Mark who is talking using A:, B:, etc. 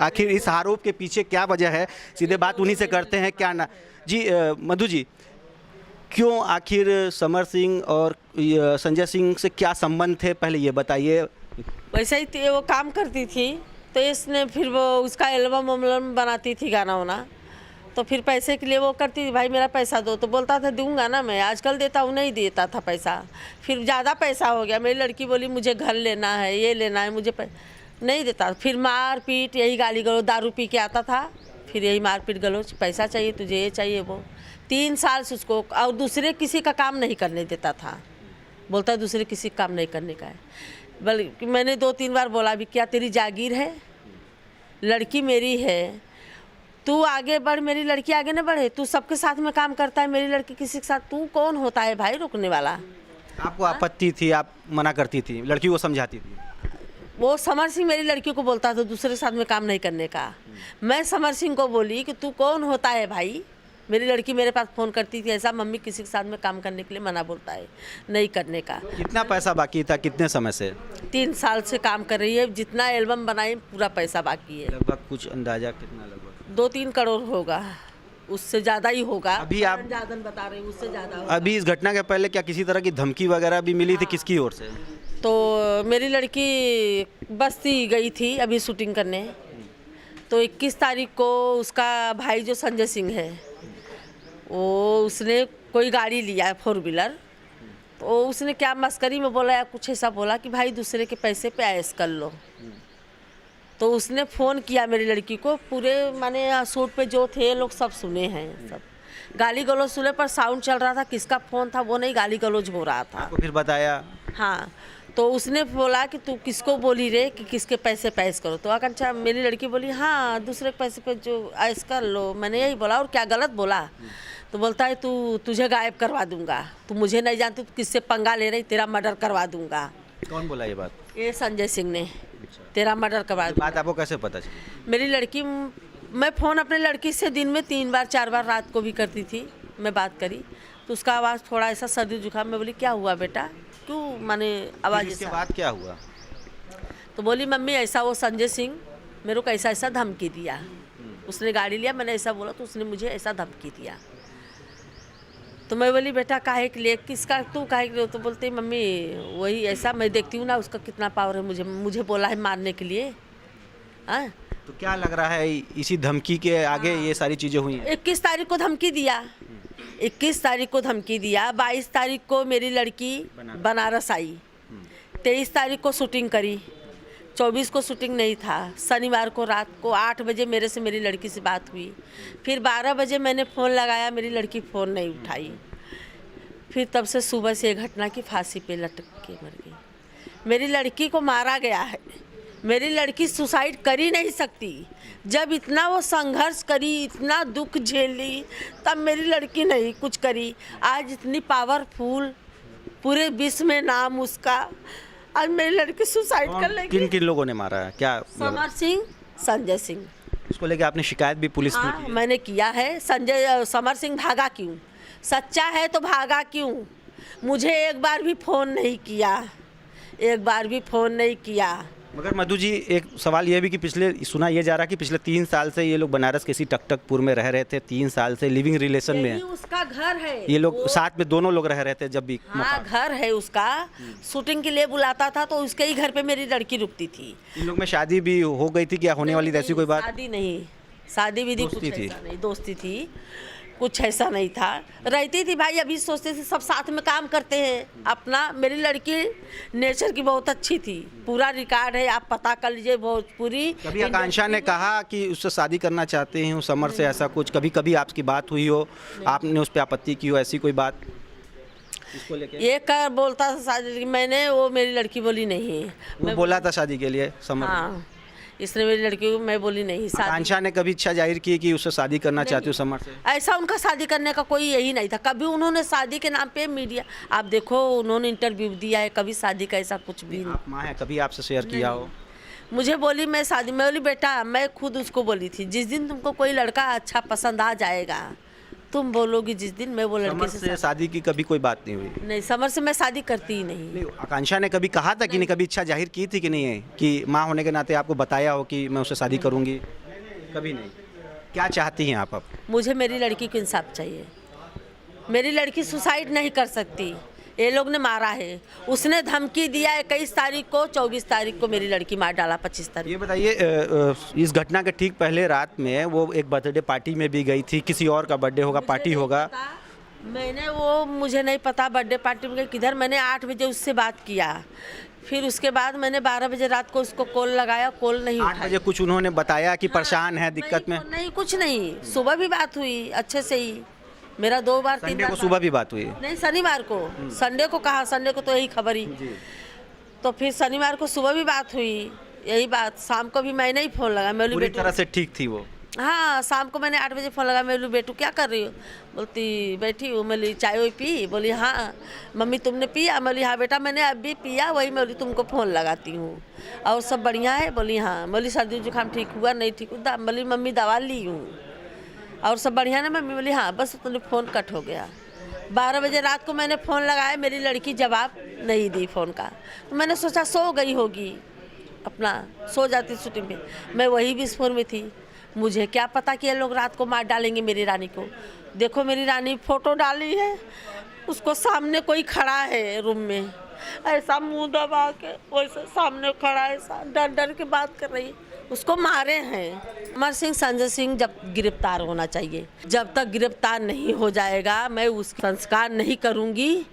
A: आखिर इस आरोप के पीछे क्या वजह है, सीधे बात उन्हीं से करते हैं। क्या ना जी, मधु जी, क्यों आखिर समर सिंह और संजय सिंह से क्या संबंध थे, पहले ये बताइए।
B: वैसे ही वो काम करती थी तो इसने फिर वो उसका एल्बम उल्बम बनाती थी, गाना वाना, तो फिर पैसे के लिए वो करती थी, भाई मेरा पैसा दो, तो बोलता था दूंगा ना मैं, आजकल देता हूँ, नहीं देता था पैसा। फिर ज़्यादा पैसा हो गया, मेरी लड़की बोली मुझे घर लेना है, ये लेना है, मुझे नहीं देता। फिर मार पीट, यही गाली गलौज, दारू पी के आता था, फिर यही मार पीट गलौज, पैसा चाहिए तुझे, ये चाहिए वो। 3 साल से उसको, और दूसरे किसी का काम नहीं करने देता था, बोलता दूसरे किसी का काम नहीं करने का है। बल्कि मैंने 2-3 बार बोला भी, क्या तेरी जागीर है, लड़की मेरी है, तू आगे बढ़, मेरी लड़की आगे न बढ़े, तू सबके साथ में काम करता है, मेरी लड़की किसी के साथ, तू कौन होता है भाई रुकने वाला।
A: आपको आपत्ति थी, आप मना करती थी, लड़की को समझाती थी।
B: वो समर सिंह मेरी लड़की को बोलता था दूसरे के साथ में काम नहीं करने का। मैं समर सिंह को बोली कि तू कौन होता है भाई, मेरी लड़की मेरे पास फ़ोन करती थी, ऐसा मम्मी किसी के साथ में काम करने के लिए मना बोलता है, नहीं करने का।
A: कितना पैसा बाकी था, कितने समय से?
B: 3 साल से काम कर रही है, जितना एल्बम बनाई पूरा पैसा बाकी है।
A: लगभग कुछ अंदाजा कितना? लगभग
B: 2-3 करोड़ होगा, उससे ज़्यादा ही होगा।
A: अभी आप
B: ज़्यादा बता रहे हैं, उससे ज़्यादा होगा।
A: अभी इस घटना के पहले क्या किसी तरह की धमकी वगैरह भी मिली थी, किसकी ओर से?
B: तो मेरी लड़की बस्ती गई थी अभी शूटिंग करने, तो 21 तारीख को उसका भाई जो संजय सिंह है, वो उसने कोई गाड़ी लिया है 4 व्हीलर, तो उसने क्या मस्करी में बोला या कुछ ऐसा बोला कि भाई दूसरे के पैसे पे ऐश कर लो। तो उसने फ़ोन किया मेरी लड़की को, पूरे माने शूट पे जो थे लोग सब सुने हैं, सब गाली गलौज सुने, पर साउंड चल रहा था, किसका फ़ोन था वो नहीं, गाली गलौज हो रहा था।
A: आपको फिर बताया?
B: हाँ, तो उसने बोला कि तू किसको बोली रे कि किसके पैसे पे ऐश करो, तो आकांक्षा मेरी लड़की बोली हाँ दूसरे के पैसे पे जो ऐश कर लो, मैंने यही बोला, और क्या गलत बोला? तो बोलता है तुझे गायब करवा दूंगा, तू मुझे नहीं जानती, तू किससे पंगा ले रही, तेरा मर्डर करवा दूंगा।
A: कौन बोला ये बात?
B: ये संजय सिंह ने, तेरा मर्डर करवा दूंगा।
A: बात आपको कैसे पता चली?
B: मेरी लड़की, मैं फ़ोन अपने लड़की से दिन में 3 बार 4 बार रात को भी करती थी, मैं बात करी तो उसका आवाज़ थोड़ा ऐसा सर्दी जुकाम में, बोली क्या हुआ बेटा, क्यों माने आवाज़
A: इसके
B: ऐसा?
A: बाद क्या हुआ?
B: तो बोली मम्मी ऐसा वो संजय सिंह मेरे को ऐसा ऐसा धमकी दिया, उसने गाड़ी लिया, मैंने ऐसा बोला तो उसने मुझे ऐसा धमकी दिया। तो मैं बोली बेटा काहे के लिए, किसका, तू काहे के लिए? तो बोलते मम्मी वही ऐसा, मैं देखती हूँ ना उसका कितना पावर है, मुझे बोला है मारने के लिए। हाँ,
A: तो क्या लग रहा है इसी धमकी के आगे ये सारी चीज़ें हुई हैं?
B: 21 तारीख को धमकी दिया, 21 तारीख को धमकी दिया, 22 तारीख को मेरी लड़की बनारस आई, 23 तारीख को शूटिंग करी, 24 को शूटिंग नहीं था, शनिवार को रात को 8 बजे मेरे से मेरी लड़की से बात हुई, फिर 12 बजे मैंने फ़ोन लगाया, मेरी लड़की फ़ोन नहीं उठाई, फिर तब से सुबह से ये घटना की फांसी पे लटक के मर गई। मेरी लड़की को मारा गया है, मेरी लड़की सुसाइड कर ही नहीं सकती, जब इतना वो संघर्ष करी, इतना दुख झेली, तब मेरी लड़की नहीं कुछ करी। आज इतनी पावरफुल, पूरे विश्व में नाम उसका, आज मेरी लड़की सुसाइड कर लेगी।
A: किन किन लोगों ने मारा है, क्या?
B: समर सिंह, संजय सिंह।
A: इसको लेके आपने शिकायत भी पुलिस में
B: हाँ
A: की है?
B: मैंने किया है। समर सिंह भागा क्यों, सच्चा है तो भागा क्यों? मुझे एक बार भी फ़ोन नहीं किया, एक बार भी फ़ोन नहीं किया।
A: मगर मधु जी, एक सवाल ये भी कि पिछले, सुना ये जा रहा कि पिछले 3 साल से ये लोग बनारस के इसी टकटकपुर में रह रहे थे, 3 साल से लिविंग रिलेशन में
B: यही उसका घर है,
A: ये लोग साथ में दोनों लोग रह रहे थे जब भी
B: हाँ घर है उसका। शूटिंग के लिए बुलाता था तो उसके ही घर पे मेरी लड़की रुकती थी।
A: इन लोग में शादी भी हो गई थी क्या, होने वाली ऐसी कोई बात?
B: शादी नहीं, शादी विधि कुछ
A: दोस्ती थी।
B: ऐसा नहीं, दोस्ती थी, कुछ ऐसा नहीं था, रहती थी भाई। अभी सोचते थे सब साथ में काम करते हैं अपना। मेरी लड़की नेचर की बहुत अच्छी थी, पूरा रिकॉर्ड है, आप पता कर लीजिए भोजपुरी।
A: कभी आकांक्षा ने कहा कि उससे शादी करना चाहते हैं समर से, ऐसा कुछ कभी कभी आपकी बात हुई हो, आपने उस पर आपत्ति की हो, ऐसी कोई बात इसको लेके?
B: ये कर बोलता था शादी, मैंने, वो मेरी लड़की बोली नहीं।
A: वो बोला था शादी के लिए समर?
B: हाँ, इसने मेरी लड़की को, मैं बोली नहीं शादी।
A: आकांक्षा ने कभी इच्छा जाहिर की कि उससे शादी करना चाहती हूँ समर से?
B: ऐसा उनका शादी करने का कोई यही नहीं था। कभी उन्होंने शादी के नाम पे मीडिया, आप देखो उन्होंने इंटरव्यू दिया है, कभी शादी का ऐसा कुछ भी नहीं।
A: आप माँ है, कभी आपसे शेयर किया हो?
B: मुझे बोली मैं शादी, मैं बोली बेटा, मैं खुद उसको बोली थी जिस दिन तुमको कोई लड़का अच्छा पसंद आ जाएगा तुम बोलोगी जिस दिन मैं वो लड़के
A: समर
B: से
A: से शादी की कभी कोई बात नहीं हुई?
B: नहीं, समर से मैं शादी करती ही नहीं।
A: नहीं, आकांक्षा ने कभी कहा था कि नहीं, कभी इच्छा जाहिर की थी कि नहीं है कि माँ होने के नाते आपको बताया हो कि मैं उससे शादी करूँगी? कभी नहीं। क्या चाहती हैं आप अब?
B: मुझे मेरी लड़की को इंसाफ चाहिए। मेरी लड़की सुसाइड नहीं कर सकती, ये लोग ने मारा है। उसने धमकी दिया 21 तारीख को, 24 तारीख को मेरी लड़की मार डाला, 25 तारीख।
A: ये बताइए, इस घटना के ठीक पहले रात में वो एक बर्थडे पार्टी में भी गई थी, किसी और का बर्थडे होगा, पार्टी होगा।
B: मैंने वो मुझे नहीं पता बर्थडे पार्टी में किधर। मैंने 8 बजे उससे बात किया, फिर उसके बाद मैंने 12 बजे रात को उसको कॉल लगाया, कॉल नहीं
A: 8 बजे कुछ उन्होंने बताया कि परेशान है, दिक्कत में?
B: नहीं, कुछ नहीं। सुबह भी बात हुई अच्छे से ही, मेरा 2 बार 3
A: संडे
B: बार
A: को सुबह भी बात हुई?
B: नहीं, शनिवार को। संडे को कहा, संडे को तो यही खबर ही। तो फिर शनिवार को सुबह भी बात हुई, यही बात। शाम को भी मैंने ही फ़ोन लगा, मैं बोली
A: पूरी
B: बेटू,
A: तरह से ठीक थी वो?
B: हाँ, शाम को मैंने 8 बजे फ़ोन लगा, मैं बोली बेटू क्या कर रही हो? बोलती बैठी हूँ। मैं बोली चाय वाय पी? बोली हाँ। मम्मी तुमने पिया? मैं बोली हाँ बेटा मैंने अभी पिया, वही मैं बोली तुमको फ़ोन लगाती हूँ। और सब बढ़िया है? बोली हाँ। बोली सर्दी जुकाम ठीक हुआ? नहीं ठीक हुआ। बोली मम्मी दवा ली हूँ। और सब बढ़िया ना मम्मी? बोली हाँ। बस तुमने फ़ोन कट हो गया। 12 बजे रात को मैंने फ़ोन लगाया, मेरी लड़की जवाब नहीं दी फ़ोन का। तो मैंने सोचा सो गई होगी, अपना सो जाती शूटिंग में। मैं वही विस्फोट में थी। मुझे क्या पता कि ये लोग रात को मार डालेंगे मेरी रानी को। देखो मेरी रानी फ़ोटो डाली है, उसको सामने कोई खड़ा है रूम में, ऐसा मुंह दबा के वैसे सामने खड़ा है, ऐसा डर डर के बात कर रही है। उसको मारे हैं। अमर सिंह, संजय सिंह जब गिरफ्तार होना चाहिए। जब तक गिरफ्तार नहीं हो जाएगा मैं उसका संस्कार नहीं करूँगी।